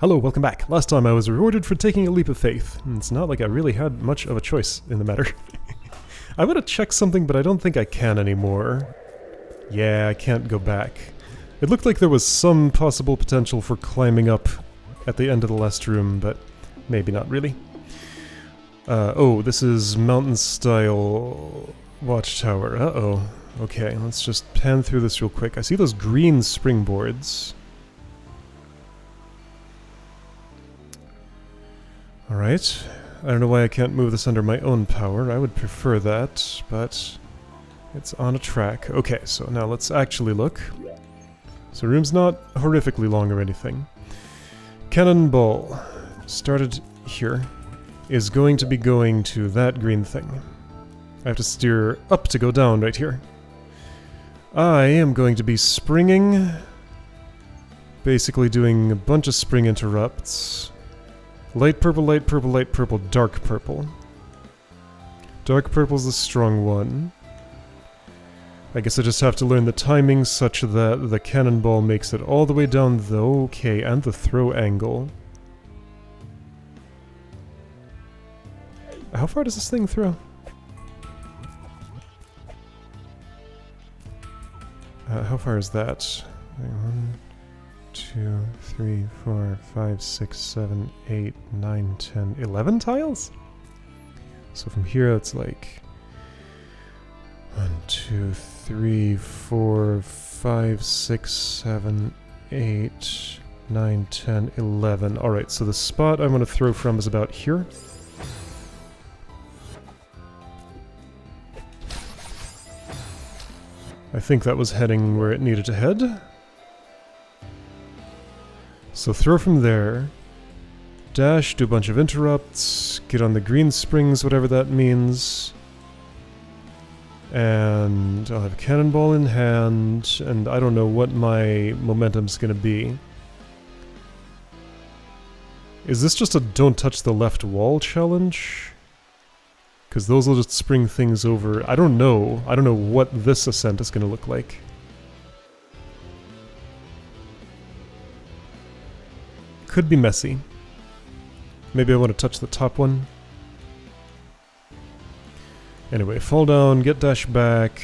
Hello, welcome back. Last time I was rewarded for taking a leap of faith. It's not like I really had much of a choice in the matter. I want to check something, but I don't think I can anymore. Yeah, I can't go back. It looked like there was some possible potential for climbing up at the end of the last room, but maybe not really. Oh, this is mountain-style watchtower. Uh-oh. Okay, let's just pan through this real quick. I see those green springboards. Alright. I don't know why I can't move this under my own power. I would prefer that, but it's on a track. Okay, so now let's actually look. So room's not horrifically long or anything. Cannonball, started here, is going to be going to that green thing. I have to steer up to go down right here. I am going to be springing, basically doing a bunch of spring interrupts. Light purple, light purple, light purple, dark purple. Dark purple's the strong one. I guess I just have to learn the timing such that the cannonball makes it all the way down though. Okay, and the throw angle. How far does this thing throw? How far is that? 1, 2, 3, 4, 5, 6, 7, 8, 9, 10, 11 tiles? So from here it's like 1, 2, 3, 4, 5, 6, 7, 8, 9, 10, 11. Alright, so the spot I'm going to throw from is about here. I think that was heading where it needed to head. So throw from there, dash, do a bunch of interrupts, get on the green springs, whatever that means. And I'll have cannonball in hand, and I don't know what my momentum's gonna be. Is this just a don't touch the left wall challenge? Because those will just spring things over. I don't know. I don't know what this ascent is gonna look like. Could be messy. Maybe I want to touch the top one. Anyway, fall down, get dash back.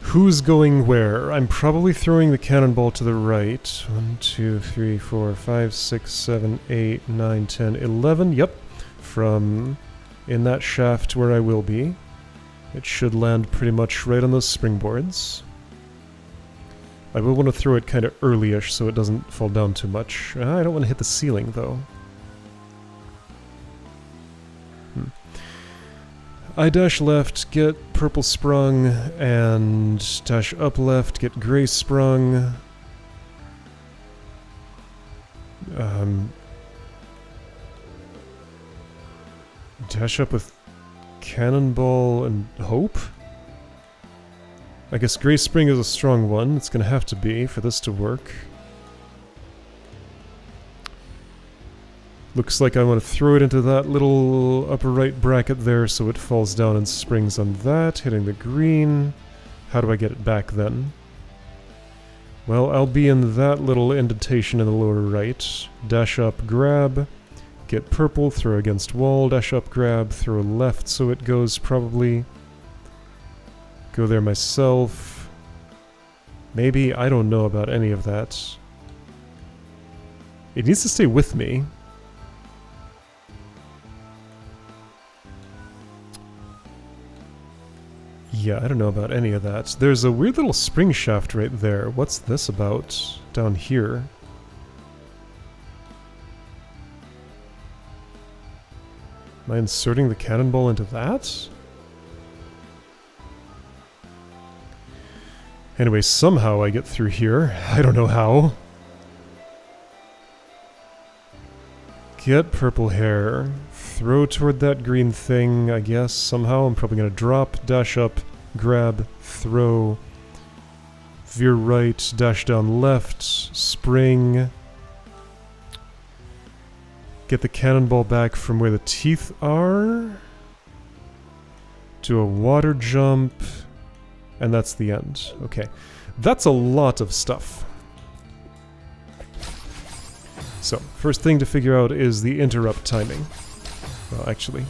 Who's going where? I'm probably throwing the cannonball to the right. 1, 2, 3, 4, 5, 6, 7, 8, 9, 10, 11. Yep. From in that shaft where I will be. It should land pretty much right on those springboards. I will want to throw it kind of early-ish so it doesn't fall down too much. I don't want to hit the ceiling, though. I dash left, get purple sprung, and dash up left, get gray sprung. Dash up with cannonball and hope? I guess Grey Spring is a strong one. It's gonna have to be for this to work. Looks like I want to throw it into that little upper right bracket there so it falls down and springs on that, hitting the green. How do I get it back then? Well, I'll be in that little indentation in the lower right. Dash up, grab. Get purple, throw against wall, dash up, grab, throw left so it goes probably. Go there myself. Maybe, I don't know about any of that. It needs to stay with me. Yeah, I don't know about any of that. There's a weird little spring shaft right there. What's this about down here? Am I inserting the cannonball into that? Anyway, somehow I get through here. I don't know how. Get purple hair. Throw toward that green thing, I guess, somehow. I'm probably gonna drop, dash up, grab, throw, veer right, dash down left, spring. Get the cannonball back from where the teeth are. Do a water jump. And that's the end. Okay. That's a lot of stuff. So, first thing to figure out is the interrupt timing. Well, actually...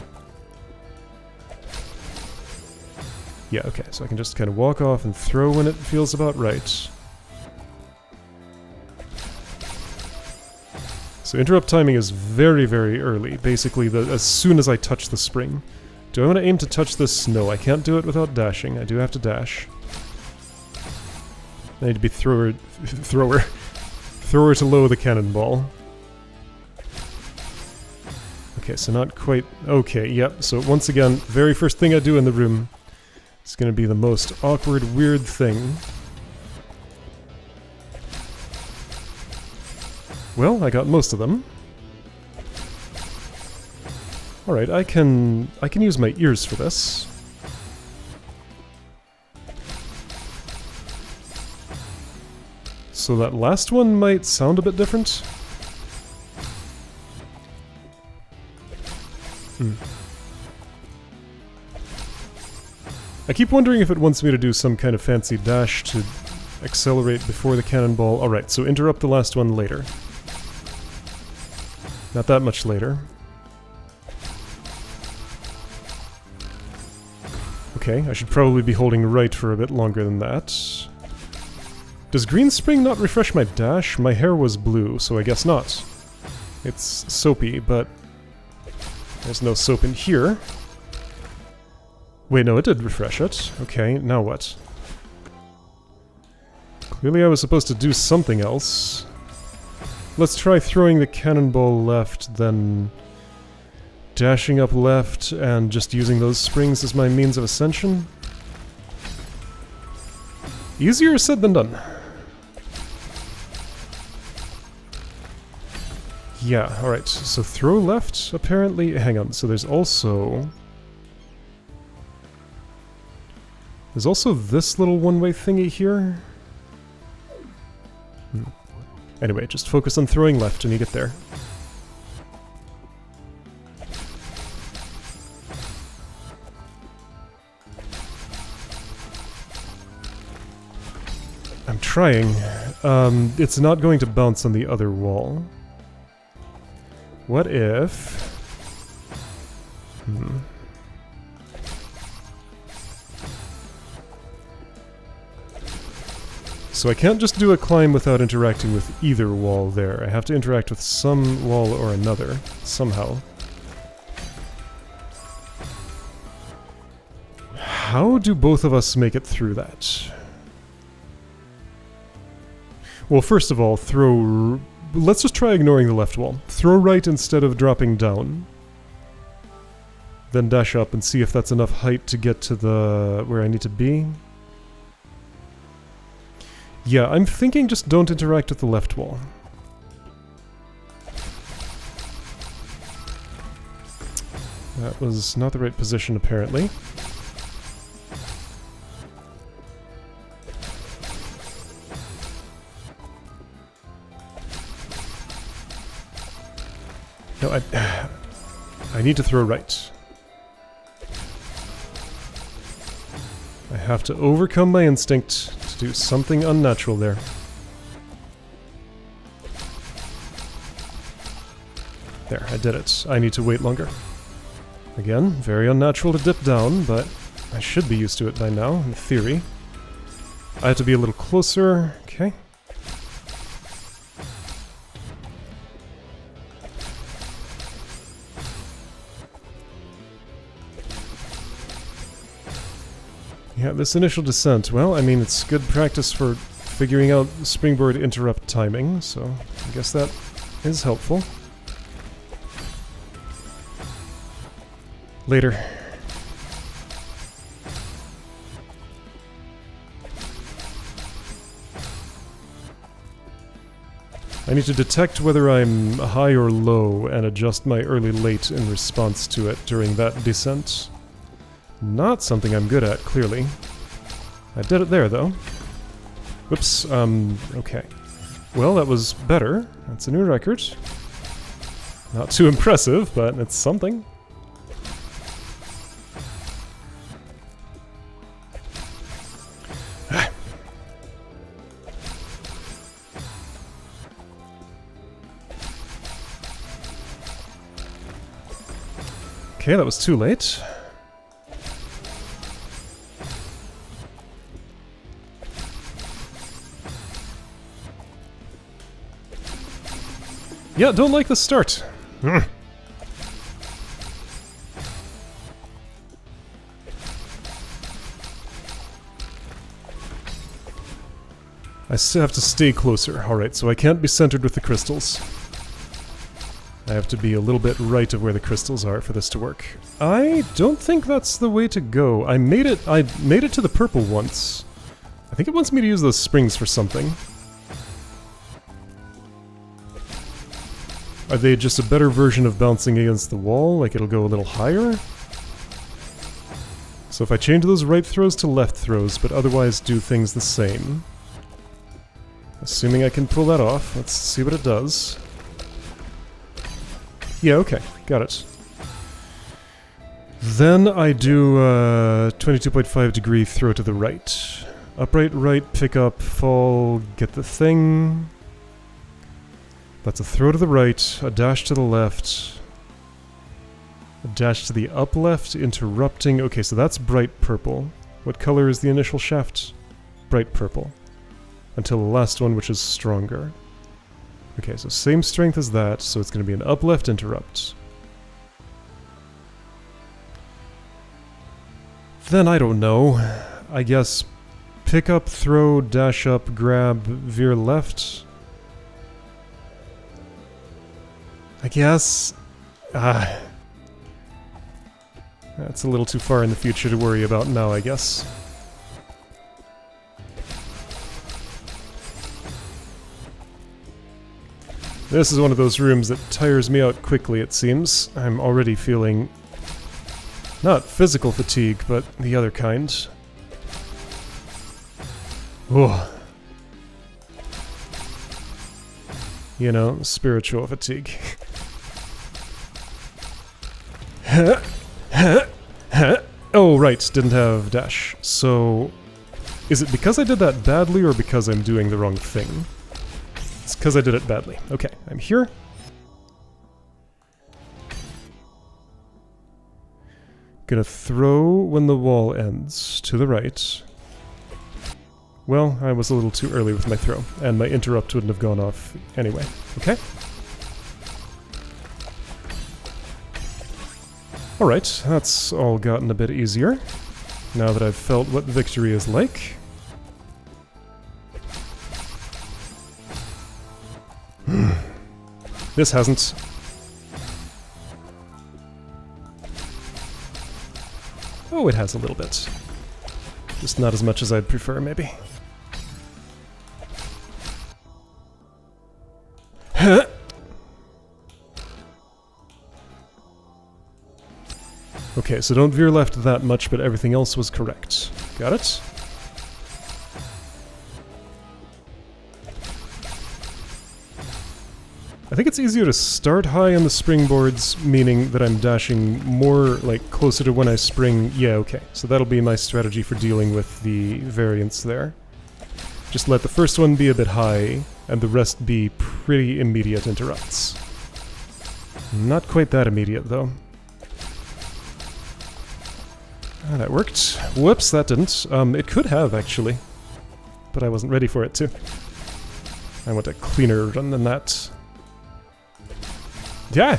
yeah, okay, so I can just kind of walk off and throw when it feels about right. So interrupt timing is very, very early, basically as soon as I touch the spring. Do I want to aim to touch this? No, I can't do it without dashing. I do have to dash. I need to be thrower to low the cannonball. Okay, so not quite... okay, yep, so once again, very first thing I do in the room is going to be the most awkward, weird thing. Well, I got most of them. Alright, I can use my ears for this. So that last one might sound a bit different. I keep wondering if it wants me to do some kind of fancy dash to accelerate before the cannonball. Alright, so interrupt the last one later. Not that much later. Okay, I should probably be holding right for a bit longer than that. Does green spring not refresh my dash? My hair was blue, so I guess not. It's soapy, but there's no soap in here. Wait, no, it did refresh it. Okay, now what? Clearly I was supposed to do something else. Let's try throwing the cannonball left, then dashing up left, and just using those springs as my means of ascension. Easier said than done. Yeah, alright, so throw left, apparently... hang on, so there's also... there's also this little one-way thingy here. Anyway, just focus on throwing left and you get there. I'm trying. It's not going to bounce on the other wall. What if... So I can't just do a climb without interacting with either wall there. I have to interact with some wall or another, somehow. How do both of us make it through that? Well, first of all, throw... let's just try ignoring the left wall. Throw right instead of dropping down. Then dash up and see if that's enough height to get to the... where I need to be. Yeah, I'm thinking just don't interact with the left wall. That was not the right position, apparently. No, I need to throw right. I have to overcome my instinct to do something unnatural there. There, I did it. I need to wait longer. Again, very unnatural to dip down, but I should be used to it by now, in theory. I have to be a little closer. Okay. Yeah, this initial descent, well, I mean, it's good practice for figuring out springboard interrupt timing, so I guess that is helpful. Later. I need to detect whether I'm high or low and adjust my early-late in response to it during that descent. Not something I'm good at, clearly. I did it there, though. Whoops, okay. Well, that was better. That's a new record. Not too impressive, but it's something. Okay, that was too late. Yeah, don't like the start. I still have to stay closer. Alright, so I can't be centered with the crystals. I have to be a little bit right of where the crystals are for this to work. I don't think that's the way to go. I made it to the purple once. I think it wants me to use those springs for something. Are they just a better version of bouncing against the wall? Like it'll go a little higher? So if I change those right throws to left throws, but otherwise do things the same. Assuming I can pull that off, let's see what it does. Yeah, okay, got it. Then I do 22.5 degree throw to the right. Upright right, pick up, fall, get the thing. That's a throw to the right, a dash to the left, a dash to the up left, interrupting. Okay, so that's bright purple. What color is the initial shaft? Bright purple. Until the last one, which is stronger. Okay, so same strength as that, so it's going to be an up left interrupt. Then I don't know. I guess pick up, throw, dash up, grab, veer left. I guess... that's a little too far in the future to worry about now, I guess. This is one of those rooms that tires me out quickly, it seems. I'm already feeling... not physical fatigue, but the other kind. Oh. You know, spiritual fatigue. Oh, right, didn't have dash. So, is it because I did that badly or because I'm doing the wrong thing? It's because I did it badly. Okay, I'm here. Gonna throw when the wall ends to the right. Well, I was a little too early with my throw, and my interrupt wouldn't have gone off anyway. Okay. Alright, that's all gotten a bit easier, now that I've felt what victory is like. This hasn't. Oh, it has a little bit. Just not as much as I'd prefer, maybe. Okay, so don't veer left that much, but everything else was correct. Got it? I think it's easier to start high on the springboards, meaning that I'm dashing more, like, closer to when I spring. Yeah, okay. So that'll be my strategy for dealing with the variance there. Just let the first one be a bit high, and the rest be pretty immediate interrupts. Not quite that immediate, though. Ah, that worked. Whoops, that didn't. It could have, actually. But I wasn't ready for it to. I want a cleaner run than that. Yeah!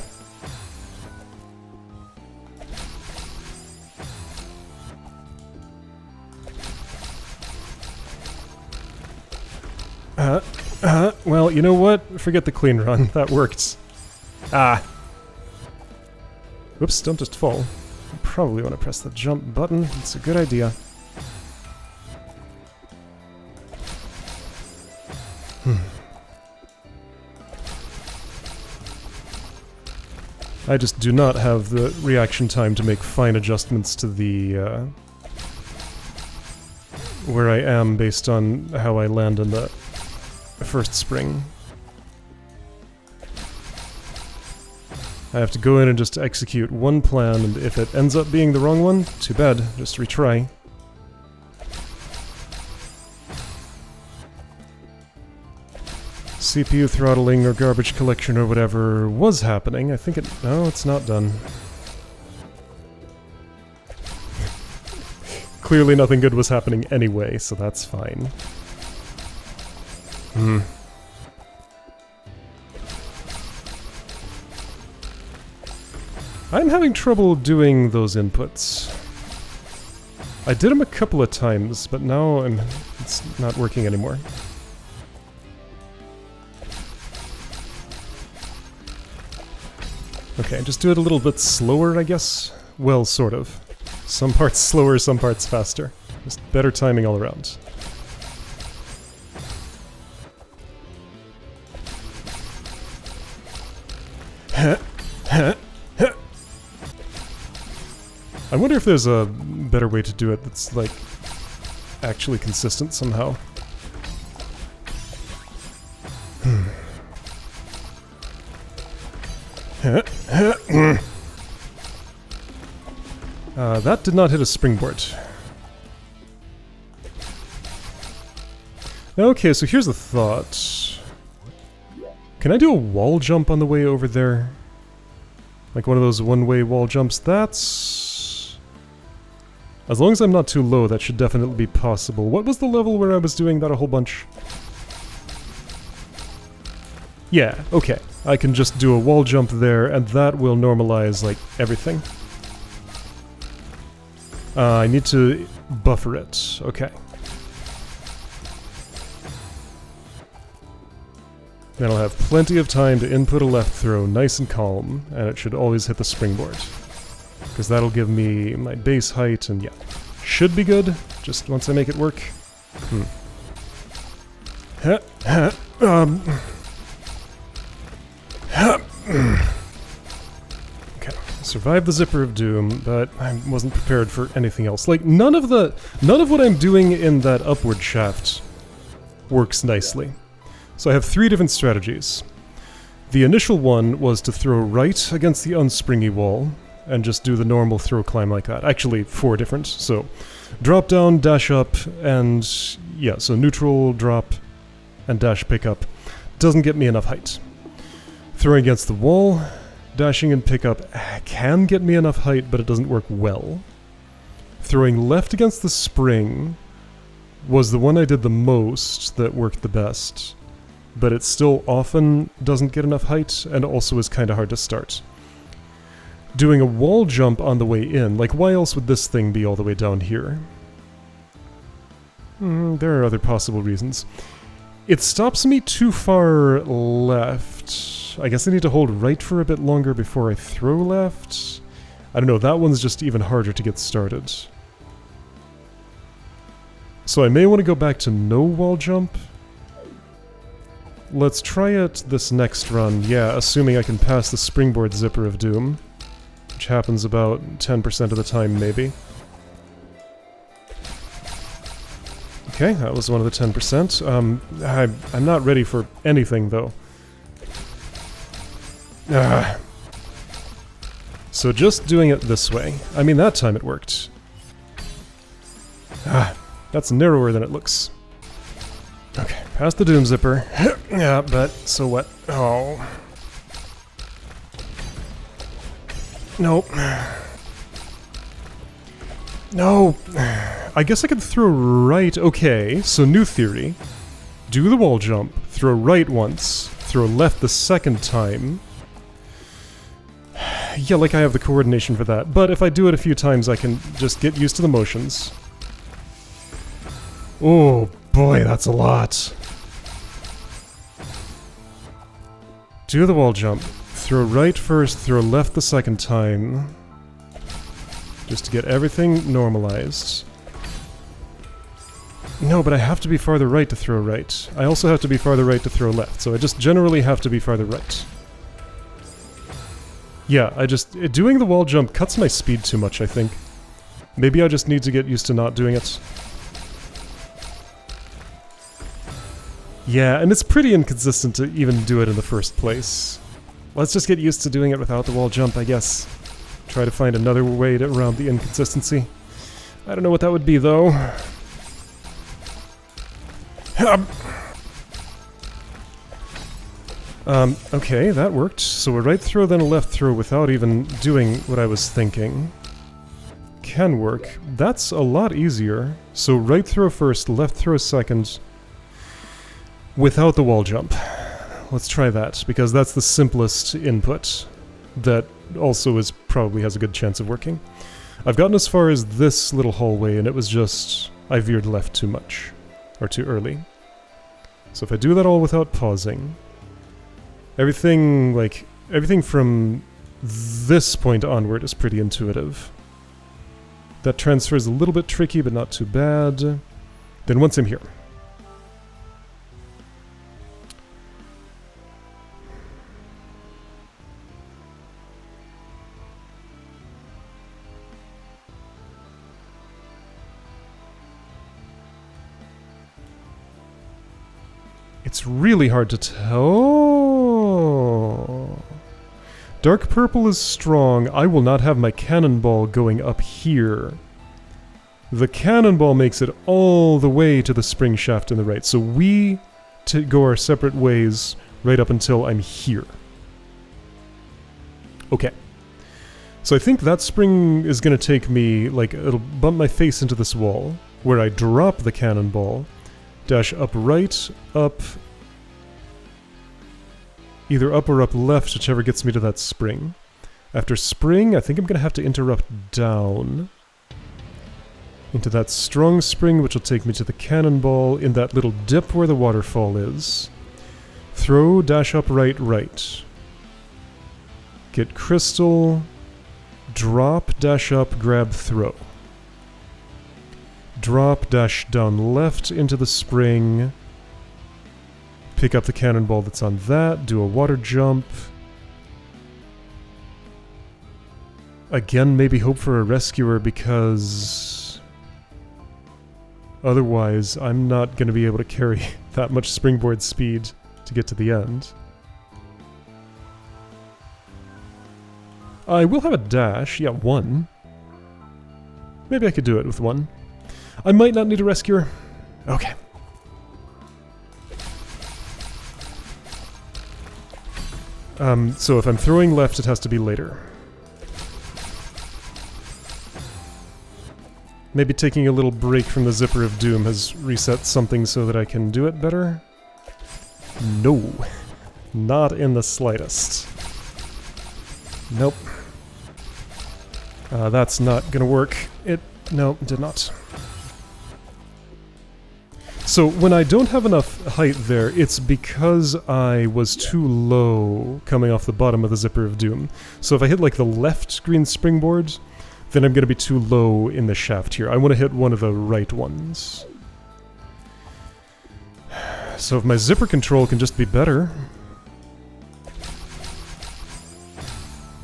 Well, you know what? Forget the clean run. That worked. Ah. Whoops, don't just fall. You probably want to press the jump button. It's a good idea. I just do not have the reaction time to make fine adjustments to the, where I am based on how I land in the first spring. I have to go in and just execute one plan, and if it ends up being the wrong one, too bad, just retry. CPU throttling or garbage collection or whatever was happening. I think it... no, it's not done. Clearly nothing good was happening anyway, so that's fine. I'm having trouble doing those inputs. I did them a couple of times, but now it's not working anymore. Okay, just do it a little bit slower, I guess? Well, sort of. Some parts slower, some parts faster. Just better timing all around. I wonder if there's a better way to do it that's, like, actually consistent somehow. That did not hit a springboard. Okay, so here's the thought. Can I do a wall jump on the way over there? Like one of those one-way wall jumps? That's... As long as I'm not too low, that should definitely be possible. What was the level where I was doing that a whole bunch? Yeah, okay. I can just do a wall jump there, and that will normalize, like, everything. I need to buffer it. Okay. Then I'll have plenty of time to input a left throw nice and calm, and it should always hit the springboard. Because that'll give me my base height, and yeah. Should be good, just once I make it work. Okay, survived the Zipper of Doom, but I wasn't prepared for anything else. Like, none of what I'm doing in that upward shaft works nicely. So I have 3 different strategies. The initial one was to throw right against the unspringy wall, and just do the normal throw climb like that. Actually, 4 different. So, drop down, dash up, and yeah, so neutral, drop, and dash pick up. Doesn't get me enough height. Throwing against the wall, dashing and pick up can get me enough height, but it doesn't work well. Throwing left against the spring was the one I did the most that worked the best, but it still often doesn't get enough height, and also is kind of hard to start. Doing a wall jump on the way in, like why else would this thing be all the way down here? There are other possible reasons. It stops me too far left. I guess I need to hold right for a bit longer before I throw left. I don't know, that one's just even harder to get started. So I may want to go back to no wall jump. Let's try it this next run, yeah, assuming I can pass the springboard Zipper of Doom. Which happens about 10% of the time, maybe. Okay, that was one of the 10%. I'm not ready for anything, though. So just doing it this way. I mean, that time it worked. That's narrower than it looks. Okay, past the Doom Zipper. Yeah, but so what? Oh. Nope. No! I guess I could throw right... Okay, so new theory. Do the wall jump, throw right once, throw left the second time. Yeah, like I have the coordination for that, but if I do it a few times I can just get used to the motions. Oh boy, that's a lot. Do the wall jump. Throw right first, throw left the second time. Just to get everything normalized. No, but I have to be farther right to throw right. I also have to be farther right to throw left, so I just generally have to be farther right. Yeah, doing the wall jump cuts my speed too much, I think. Maybe I just need to get used to not doing it. Yeah, and it's pretty inconsistent to even do it in the first place. Let's just get used to doing it without the wall jump, I guess. Try to find another way around the inconsistency. I don't know what that would be, though. Okay, that worked. So a right throw, then a left throw without even doing what I was thinking. can work. That's a lot easier. So right throw first, left throw second, without the wall jump. Let's try that, because that's the simplest input that also probably has a good chance of working. I've gotten as far as this little hallway, and it was just... I veered left too much. Or too early. So if I do that all without pausing... Everything from this point onward is pretty intuitive. That transfer is a little bit tricky, but not too bad. Then once I'm here... It's really hard to tell. Dark purple is strong. I will not have my cannonball going up here. The cannonball makes it all the way to the spring shaft in the right. So we go our separate ways right up until I'm here. Okay. So I think that spring is going to take me, like, it'll bump my face into this wall, where I drop the cannonball, dash up right, up... either up or up left, whichever gets me to that spring. After spring, I think I'm going to have to interrupt down into that strong spring, which will take me to the cannonball in that little dip where the waterfall is. Throw, dash up right, right. Get crystal, drop, dash up, grab, throw. Drop, dash down left into the spring. Pick up the cannonball that's on that, do a water jump. Again, maybe hope for a rescuer, because otherwise I'm not going to be able to carry that much springboard speed to get to the end. I will have a dash, yeah, 1. Maybe I could do it with 1. I might not need a rescuer. Okay. So if I'm throwing left, it has to be later. Maybe taking a little break from the Zipper of Doom has reset something so that I can do it better? No. Not in the slightest. Nope. That's not gonna work. No, it did not. So when I don't have enough height there, it's because I was too low coming off the bottom of the Zipper of Doom. So if I hit like the left green springboard, then I'm going to be too low in the shaft here. I want to hit one of the right ones. So if my zipper control can just be better...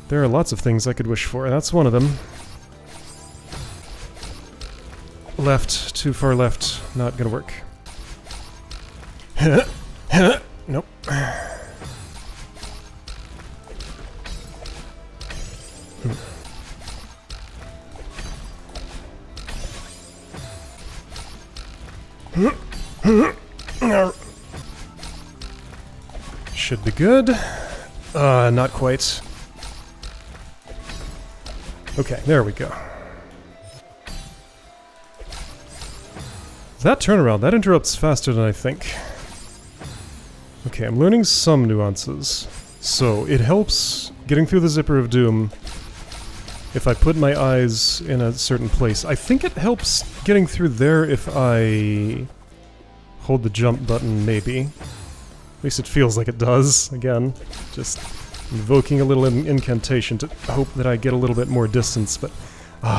There are lots of things I could wish for, and that's one of them. Left, too far left, not gonna work. Nope. Should be good. Not quite. Okay, there we go. That turnaround, that interrupts faster than I think. Okay, I'm learning some nuances. So, it helps getting through the Zipper of Doom if I put my eyes in a certain place. I think it helps getting through there if I hold the jump button, maybe. At least it feels like it does. Again, just invoking a little incantation to hope that I get a little bit more distance, but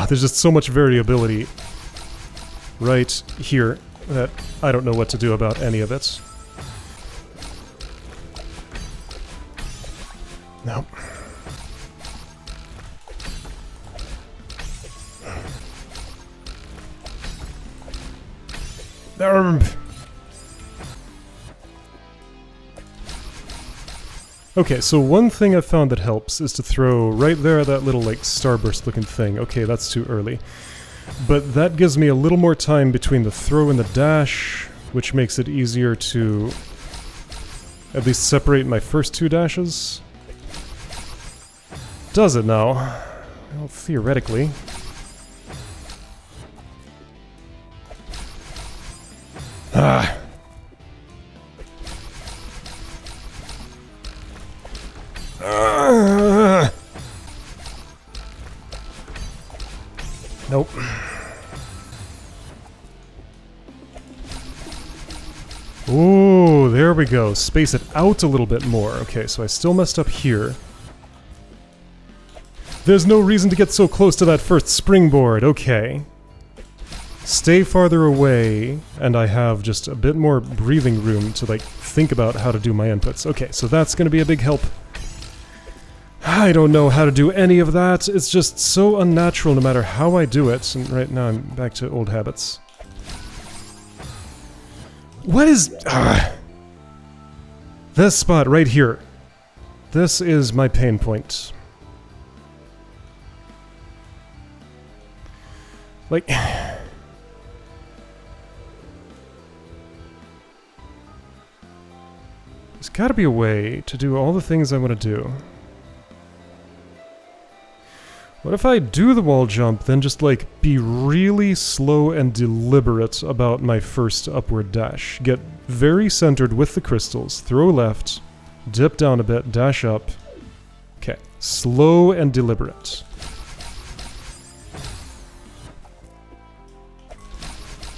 there's just so much variability right here that I don't know what to do about any of it. Nope. Okay, so one thing I've found that helps is to throw right there that little, like, starburst looking thing. Okay, that's too early. But that gives me a little more time between the throw and the dash, which makes it easier to at least separate my first two dashes. Does it now? Well, theoretically. Ah. Nope. Ooh, there we go. Space it out a little bit more. Okay, so I still messed up here. There's no reason to get so close to that first springboard. Okay. Stay farther away, and I have just a bit more breathing room to, like, think about how to do my inputs. Okay, so that's gonna be a big help. I don't know how to do any of that. It's just so unnatural no matter how I do it. And right now I'm back to old habits. What is... this spot right here. This is my pain point. Like... there's gotta be a way to do all the things I want to do. What if I do the wall jump, then just, like, be really slow and deliberate about my first upward dash? Get very centered with the crystals, throw left, dip down a bit, dash up. Okay, slow and deliberate.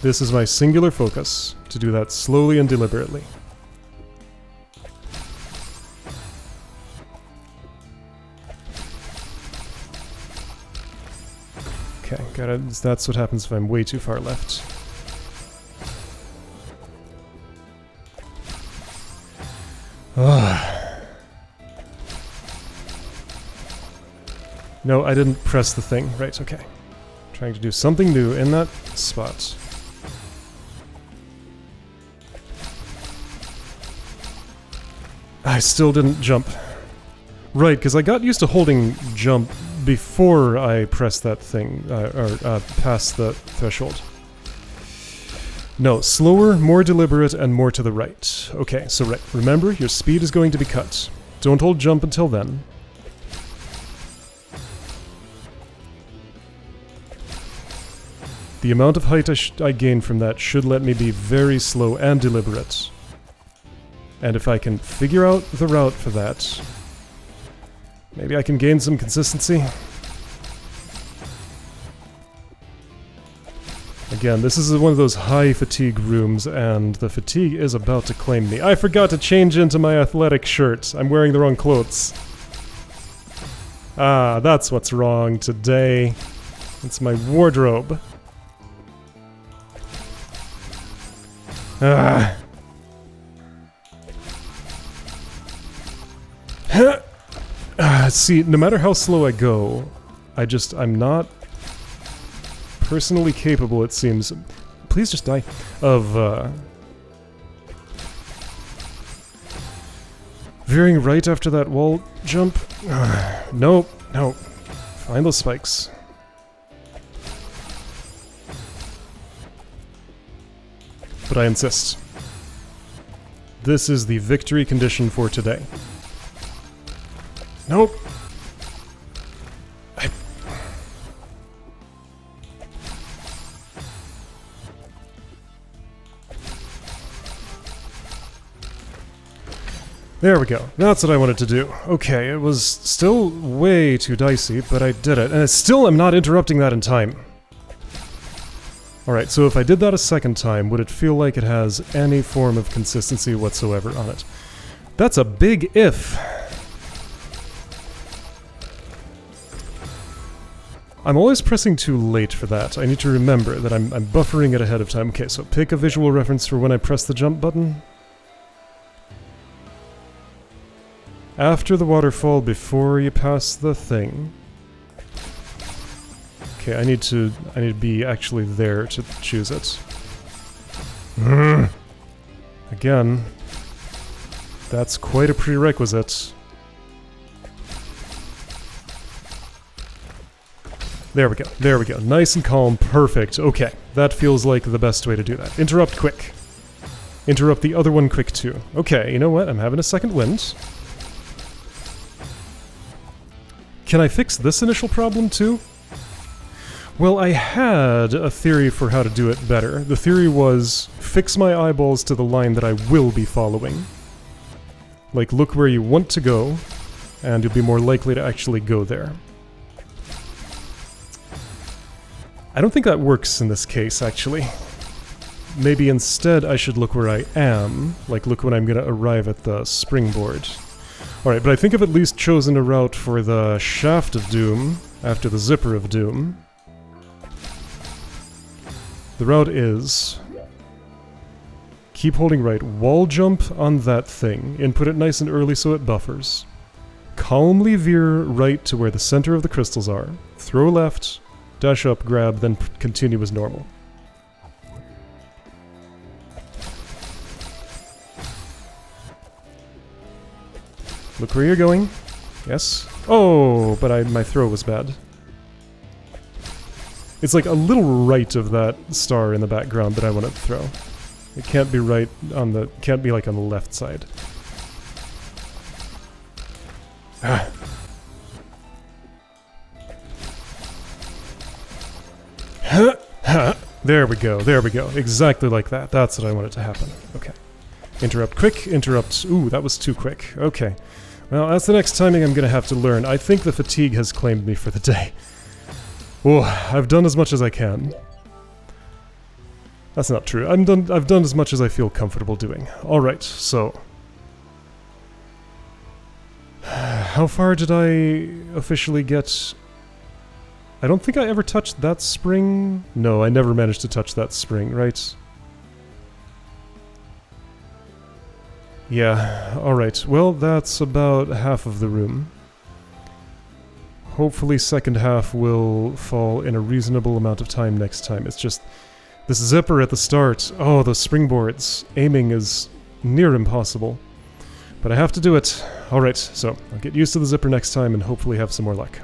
This is my singular focus, to do that slowly and deliberately. Okay, gotta, that's what happens if I'm way too far left. No, I didn't press the thing. Right, okay. Trying to do something new in that spot. I still didn't jump. Right, because I got used to holding jump before I pressed that thing, past the threshold. No, slower, more deliberate, and more to the right. Okay, so right, remember, your speed is going to be cut. Don't hold jump until then. The amount of height I gain from that should let me be very slow and deliberate. And if I can figure out the route for that, maybe I can gain some consistency. Again, this is one of those high fatigue rooms, and the fatigue is about to claim me. I forgot to change into my athletic shirt. I'm wearing the wrong clothes. Ah, that's what's wrong today. It's my wardrobe. Ah. See, no matter how slow I go, I'm not personally capable, it seems. Please just die. Of, veering right after that wall jump. Nope, no. Find those spikes. But I insist. This is the victory condition for today. Nope. There we go. That's what I wanted to do. Okay, it was still way too dicey, but I did it. And I still am not interrupting that in time. Alright, so if I did that a second time, would it feel like it has any form of consistency whatsoever on it? That's a big if. I'm always pressing too late for that. I need to remember that I'm buffering it ahead of time. Okay, so pick a visual reference for when I press the jump button. After the waterfall, before you pass the thing. Okay, I need to be actually there to choose it. Again, that's quite a prerequisite. There we go, there we go. Nice and calm, perfect. Okay, that feels like the best way to do that. Interrupt quick. Interrupt the other one quick too. Okay, you know what? I'm having a second wind. Can I fix this initial problem too? Well, I had a theory for how to do it better. The theory was fix my eyeballs to the line that I will be following. Like, look where you want to go, and you'll be more likely to actually go there. I don't think that works in this case, actually. Maybe instead I should look where I am, like look when I'm gonna arrive at the springboard. Alright, but I think I've at least chosen a route for the Shaft of Doom after the Zipper of Doom. The route is... keep holding right, wall jump on that thing, input it nice and early so it buffers. Calmly veer right to where the center of the crystals are, throw left, dash up, grab, then continue as normal. Look where you're going. Yes. Oh, but my throw was bad. It's like a little right of that star in the background that I want to throw. It can't be right on the... can't be like on the left side. Ah. There we go, there we go. Exactly like that. That's what I wanted to happen. Okay. Interrupt quick, interrupt... Ooh, that was too quick. Okay. Well, that's the next timing I'm gonna have to learn. I think the fatigue has claimed me for the day. Oh, I've done as much as I can. That's not true. I've done as much as I feel comfortable doing. Alright, so... how far did I officially get? I don't think I ever touched that spring. No, I never managed to touch that spring, right? Yeah, alright. Well, that's about half of the room. Hopefully second half will fall in a reasonable amount of time next time. It's just... this zipper at the start. Oh, those springboards. Aiming is near impossible. But I have to do it. Alright, so I'll get used to the zipper next time and hopefully have some more luck.